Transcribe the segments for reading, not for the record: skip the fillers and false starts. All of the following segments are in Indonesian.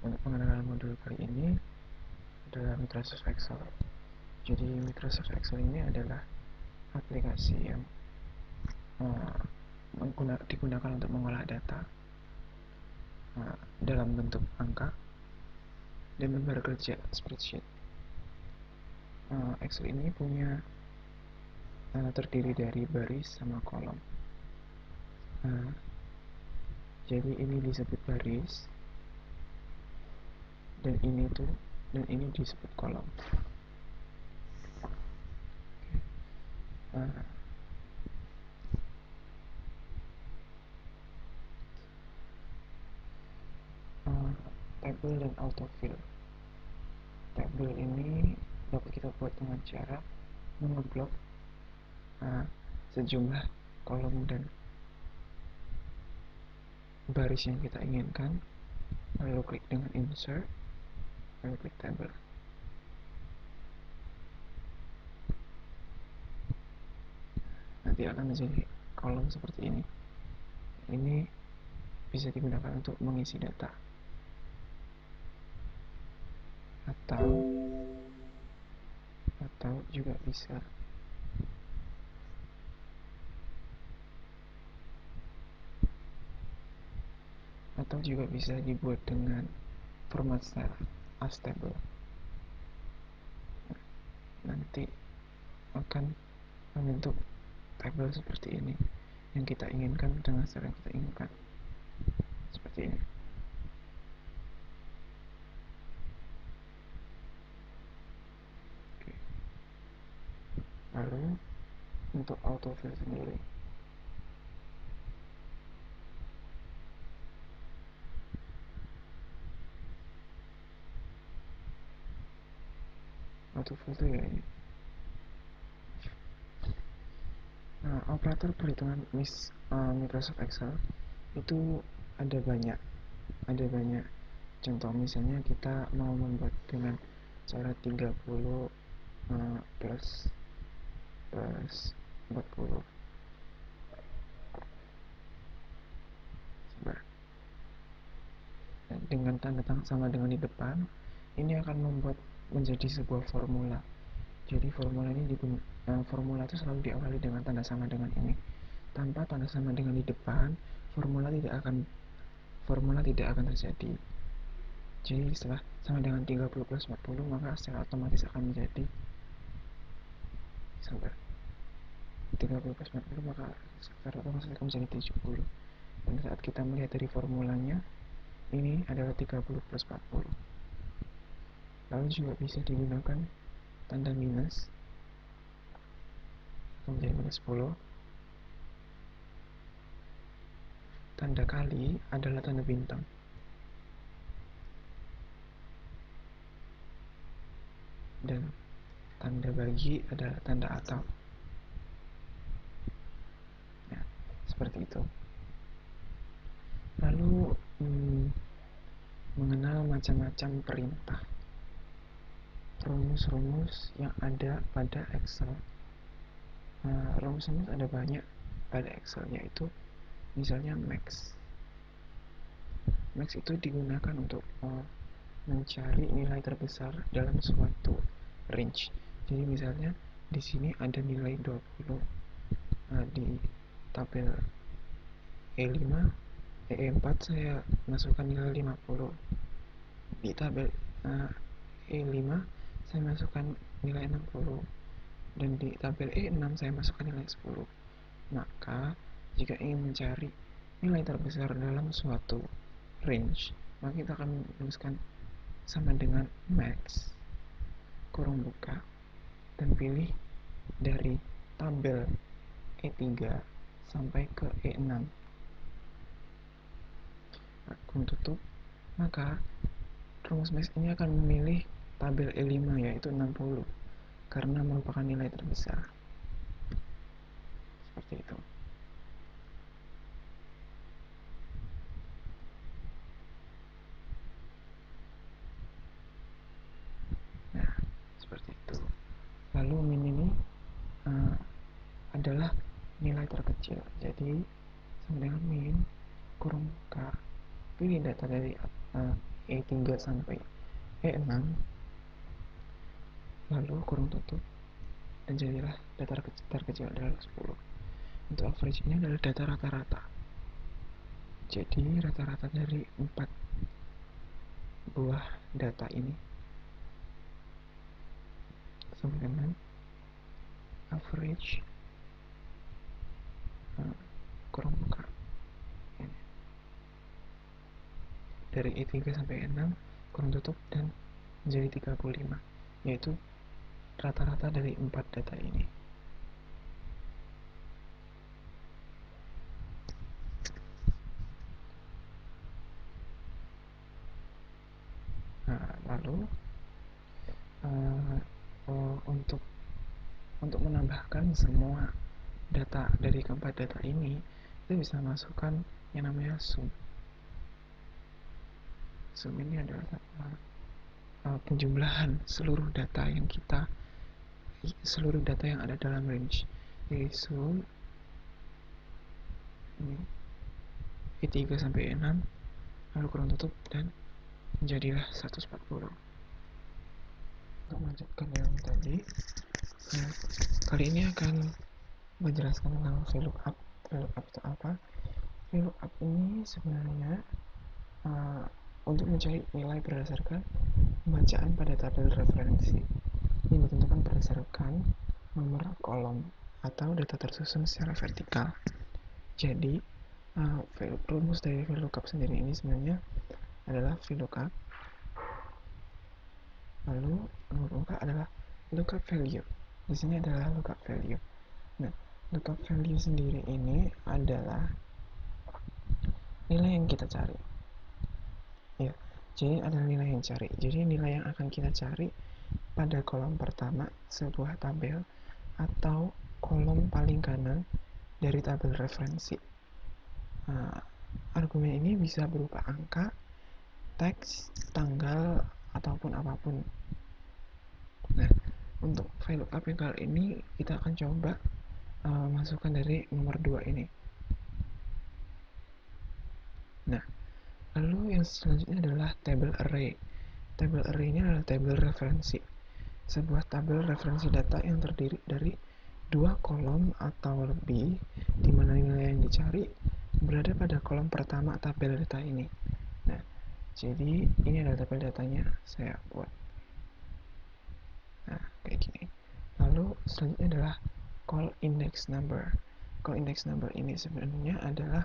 Untuk pengenalan modul kali ini adalah Microsoft Excel. Jadi Microsoft Excel ini adalah aplikasi yang digunakan untuk mengolah data dalam bentuk angka dan lembar kerja spreadsheet. Excel ini punya terdiri dari baris sama kolom. Jadi ini disebut baris dan ini disebut kolom. Table dan autofill. Table ini dapat kita buat dengan cara mengeblok sejumlah kolom dan baris yang kita inginkan, lalu klik dengan insert, lalu klik table. Nanti akan menjadi kolom seperti ini. Ini bisa digunakan untuk mengisi data atau juga bisa dibuat dengan format style as table. Nanti akan membentuk table seperti ini yang kita inginkan dengan cara yang kita inginkan, seperti ini. Oke. Lalu untuk autofill sendiri, autofill itu ya ini. Operator perhitungan Microsoft Excel itu ada banyak contoh. Misalnya kita mau membuat dengan cara 30 plus 40. Dengan tanda sama dengan di depan, ini akan membuat menjadi sebuah formula. Jadi formula itu selalu diawali dengan tanda sama dengan ini. Tanpa tanda sama dengan di depan, formula tidak akan terjadi. Jadi setelah sama dengan 30 plus 40, maka secara otomatis akan menjadi 30 plus 40, maka secara otomatis akan menjadi 70. Dan saat kita melihat dari formulanya, ini adalah 30 plus 40. Lalu juga bisa digunakan tanda minus, menjadi minus 10. Tanda kali adalah tanda bintang. Dan tanda bagi adalah tanda atau. Nah, seperti itu. Lalu mengenal macam-macam perintah, rumus-rumus yang ada pada Excel. Rumus-rumus ada banyak pada Excel, yaitu misalnya max. Max itu digunakan untuk mencari nilai terbesar dalam suatu range. Jadi misalnya di sini ada nilai 20, di tabel E5, E4 saya masukkan nilai 50. Di tabel E5 saya masukkan nilai 60, dan di tabel E6 saya masukkan nilai 10. Maka jika ingin mencari nilai terbesar dalam suatu range, maka kita akan menuliskan sama dengan max kurung buka dan pilih dari tabel E3 sampai ke E6 kurung tutup. Maka rumus max ini akan memilih tabel E5, yaitu 60, karena merupakan nilai terbesar. Seperti itu. Nah, seperti itu. Lalu min ini adalah nilai terkecil. Jadi sama dengan min kurung buka, pilih data dari E3 sampai E6, lalu kurung tutup, dan jadilah data terkecil adalah 10. Untuk average ini adalah data rata-rata. Jadi rata-rata dari 4 buah data ini sama dengan average kurung buka ini. Dari E3 sampai E6 kurung tutup dan menjadi 35, yaitu rata-rata dari 4 data ini. Nah, lalu untuk menambahkan semua data dari keempat data ini, kita bisa masukkan yang namanya sum. Sum ini adalah penjumlahan seluruh data yang ada dalam range. Jadi sum ini E3 sampai E6, lalu kurung tutup dan menjadilah 140. Untuk melanjutkan yang tadi, kali ini akan menjelaskan tentang VLOOKUP. VLOOKUP itu apa? VLOOKUP ini sebenarnya untuk mencari nilai berdasarkan pembacaan pada tabel referensi yang ditentukan berdasarkan nomor kolom atau data tersusun secara vertikal. Jadi rumus dari VLOOKUP sendiri ini sebenarnya adalah VLOOKUP, lalu nomor adalah lookup value. Di sini adalah lookup value. Nah, lookup value sendiri ini adalah nilai yang kita cari. Ya, jadi adalah nilai yang cari. Jadi nilai yang akan kita cari pada kolom pertama sebuah tabel atau kolom paling kanan dari tabel referensi. Argumen ini bisa berupa angka, teks, tanggal, ataupun apapun. Nah, untuk VLOOKUP yang kali ini kita akan coba masukkan dari nomor 2 ini. Nah, lalu yang selanjutnya adalah table array. Table array ini adalah tabel referensi. Sebuah tabel referensi data yang terdiri dari 2 kolom atau lebih, di mana nilai yang dicari berada pada kolom pertama tabel data ini. Nah, jadi ini adalah tabel datanya saya buat. Nah, kayak gini. Lalu selanjutnya adalah call index number. Call index number ini sebenarnya adalah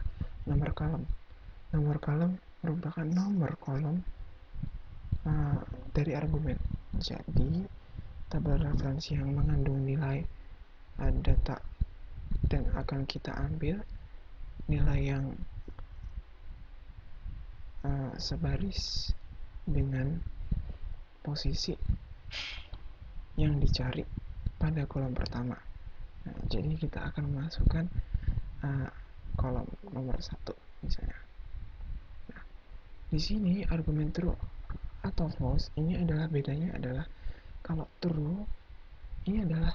nomor kolom. Nomor kolom merupakan nomor kolom dari argumen. Jadi tabel referensi yang mengandung nilai data dan akan kita ambil nilai yang sebaris dengan posisi yang dicari pada kolom pertama. Nah, jadi kita akan memasukkan kolom nomor 1 misalnya. Nah, di sini argumen true atau false ini adalah bedanya adalah kalau true ini adalah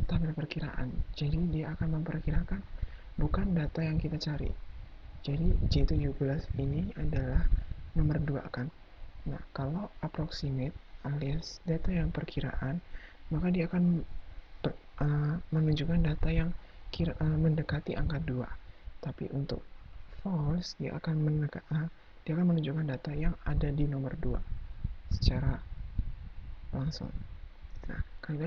tabel perkiraan. Jadi dia akan memperkirakan bukan data yang kita cari. Jadi J17 ini adalah nomor 2 kan. Nah, kalau approximate alias data yang perkiraan, maka dia akan menunjukkan data yang mendekati angka 2. Tapi untuk false, dia akan menunjukkan data yang ada di nomor 2 secara langsung. Nah, kali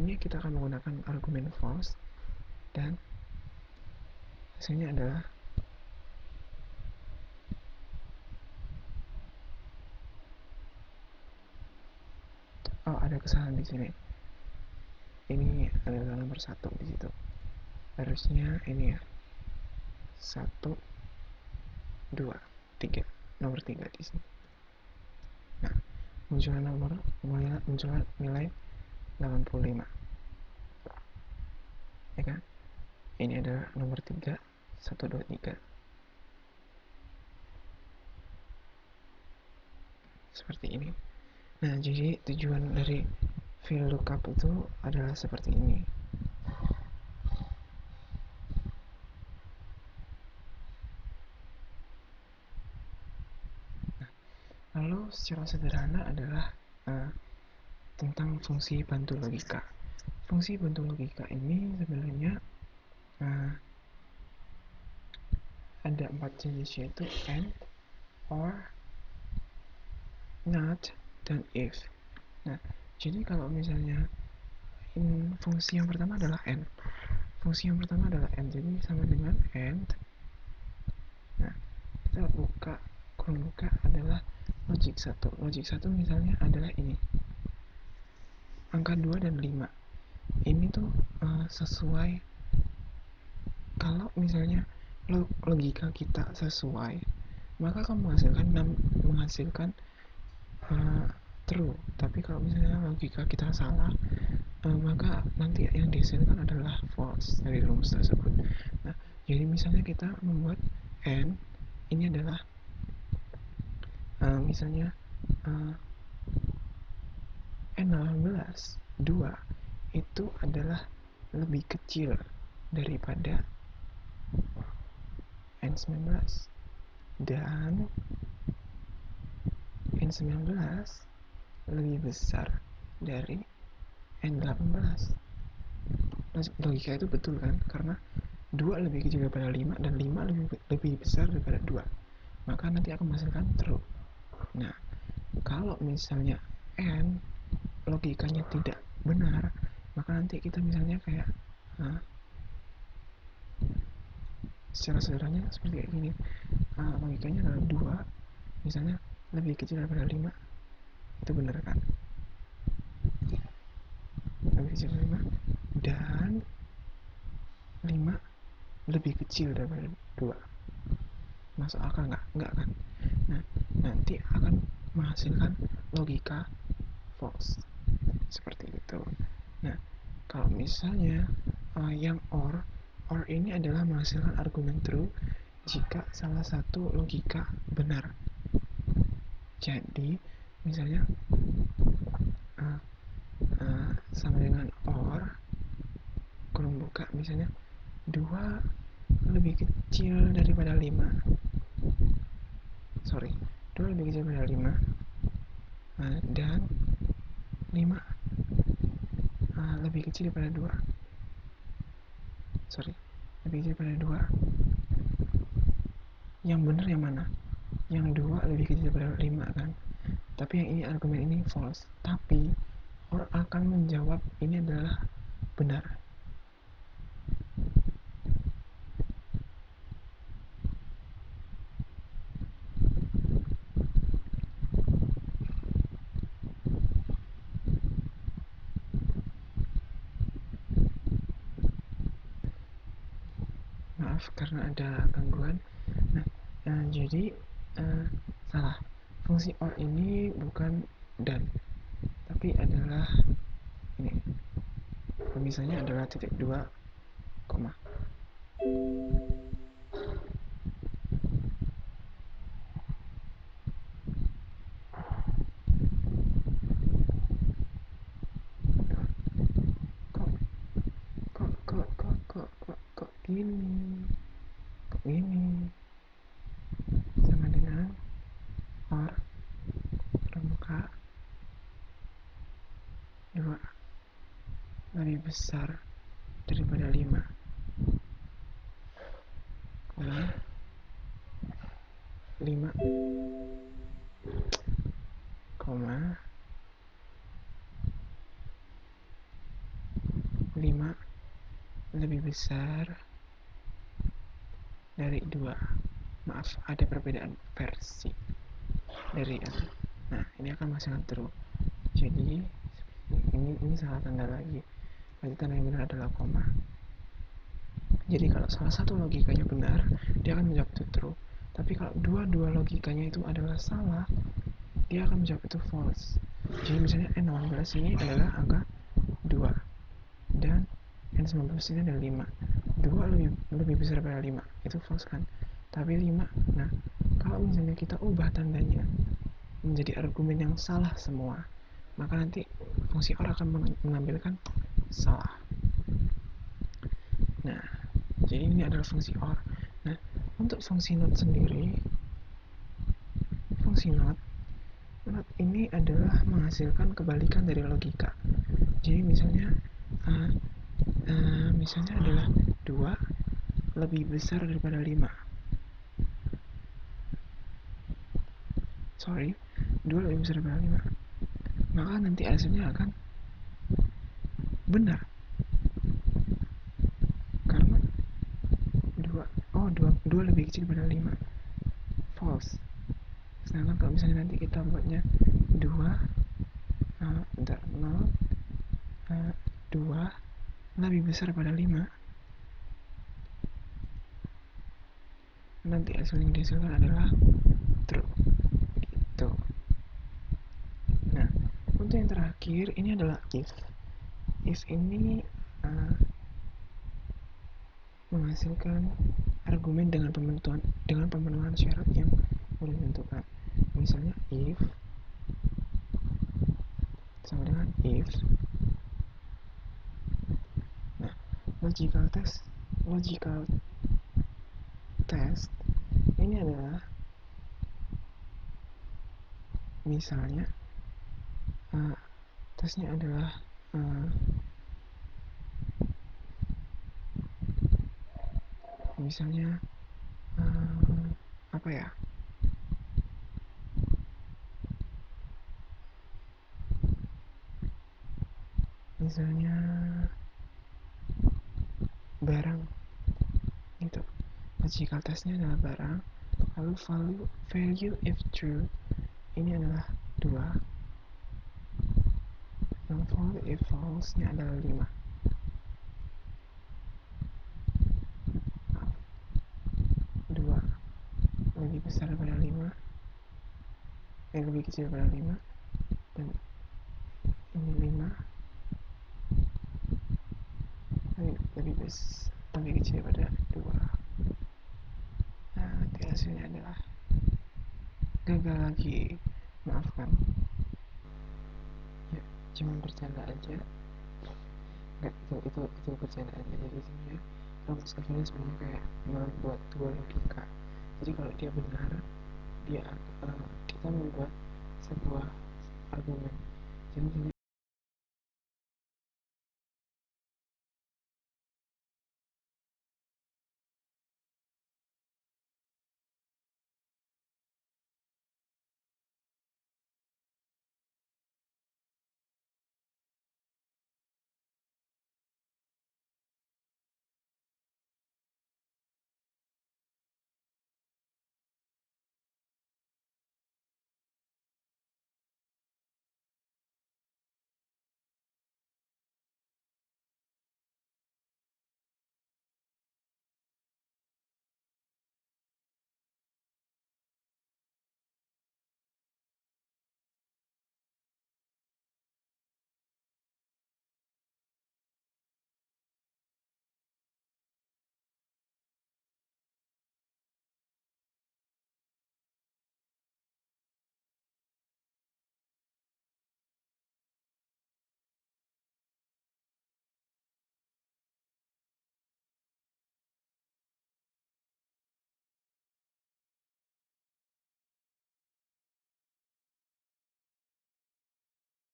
ini kita akan menggunakan argumen false dan hasilnya adalah ada kesalahan di sini. Ini adalah nomor 1 di situ. Harusnya ini ya. 1 2 3. Nomor 3 di sini. Nah, munculnya nilai 85. Ya kan? Ini adalah nomor 3, 1 2 3. Seperti ini. Nah, jadi tujuan dari VLOOKUP itu adalah seperti ini. Lalu secara sederhana adalah tentang fungsi bantu logika. Fungsi bantu logika ini sebenarnya ada 4 jenis, yaitu and, or, not, dan if. Nah, jadi kalau misalnya fungsi yang pertama adalah and. Fungsi yang pertama adalah and, jadi sama dengan and. Nah, kita buka, kurung buka adalah logik 1. Logik 1 misalnya adalah ini. Angka 2 dan 5. Ini tuh sesuai, kalau misalnya logika kita sesuai, maka akan menghasilkan true. Tapi kalau misalnya logika kita salah, maka nanti yang dihasilkan adalah false dari rumus tersebut. Nah, jadi misalnya kita membuat n, ini adalah misalnya n18 2 itu adalah lebih kecil daripada n19, dan n19 lebih besar dari n18. Logika itu betul kan, karena 2 lebih kecil daripada 5 dan 5 lebih besar daripada 2, maka nanti akan menghasilkan true. Nah, kalau misalnya n logikanya tidak benar, maka nanti kita misalnya kayak secara sederhana seperti kayak gini. Logikanya adalah 2 misalnya lebih kecil daripada 5, itu benar kan? Lebih kecil dari 5 dan 5 lebih kecil daripada 2, masuk akal nggak? Nggak kan? Nah, nanti akan menghasilkan logika false seperti itu. Nah, kalau misalnya yang or ini adalah menghasilkan argumen true jika salah satu logika benar. Jadi misalnya sama dengan or, kurung buka, misalnya 2 lebih kecil daripada 5, 2 lebih kecil daripada 5, dan 5 lebih kecil daripada 2, lebih kecil daripada 2. Yang benar yang mana? Yang 2 lebih kecil daripada 5 kan? Tapi yang ini, argumen ini false. Tapi or akan menjawab ini adalah benar. Maaf karena ada gangguan. Nah, jadi salah. Fungsi or ini bukan dan, tapi adalah ini. Misalnya adalah titik 2, koma. Kok gini sama dengan or permuka 2 lebih besar daripada 5, koma 5, koma 5 lebih besar dari 2. Maaf, ada perbedaan versi dari n. Nah, ini akan menghasilkan true. Jadi ini salah tanda lagi. Berarti tanda yang benar adalah koma. Jadi kalau salah satu logikanya benar, dia akan menjawab itu true. Tapi kalau dua logikanya itu adalah salah, dia akan menjawab itu false. Jadi misalnya n18 ini adalah angka 2 dan n19 ini adalah 5. 2 lebih besar daripada 5, itu false kan? Tapi 5, nah kalau misalnya kita ubah tandanya menjadi argumen yang salah semua, maka nanti fungsi or akan mengambilkan salah. Nah, jadi ini adalah fungsi or. Nah, untuk fungsi not sendiri, fungsi not ini adalah menghasilkan kebalikan dari logika. Jadi misalnya adalah 2 lebih besar daripada 5. 2 lebih besar daripada 5. Maka nanti hasilnya akan benar. Karena 2 lebih kecil daripada 5. False. Sedangkan kalau misalnya nanti kita buatnya 2 lebih besar pada 5, nanti hasil yang dihasilkan adalah true. Gitu. Nah, untuk yang terakhir ini adalah if. If ini menghasilkan argumen dengan pemenuhan syarat yang sudah ditentukan. Misalnya if sama dengan if. Nah, logical test ini adalah misalnya tesnya adalah misalnya apa ya? Misalnya barang gitu. Logical testnya adalah barang, lalu value if true ini adalah 2, dan value if false nya adalah 5. 2 lebih besar daripada 5, lebih kecil daripada 5, dan ini 5 lebih kecil daripada 2. Nah, nanti hasilnya adalah gagal lagi. Maafkan. Ya, cuma bercanda aja. Enggak, itu bercanda aja. Jadi sebenarnya rumus kafanya sebenarnya kayak membuat 2 logika. Jadi kalau dia benar, kita membuat sebuah argumen. Jadi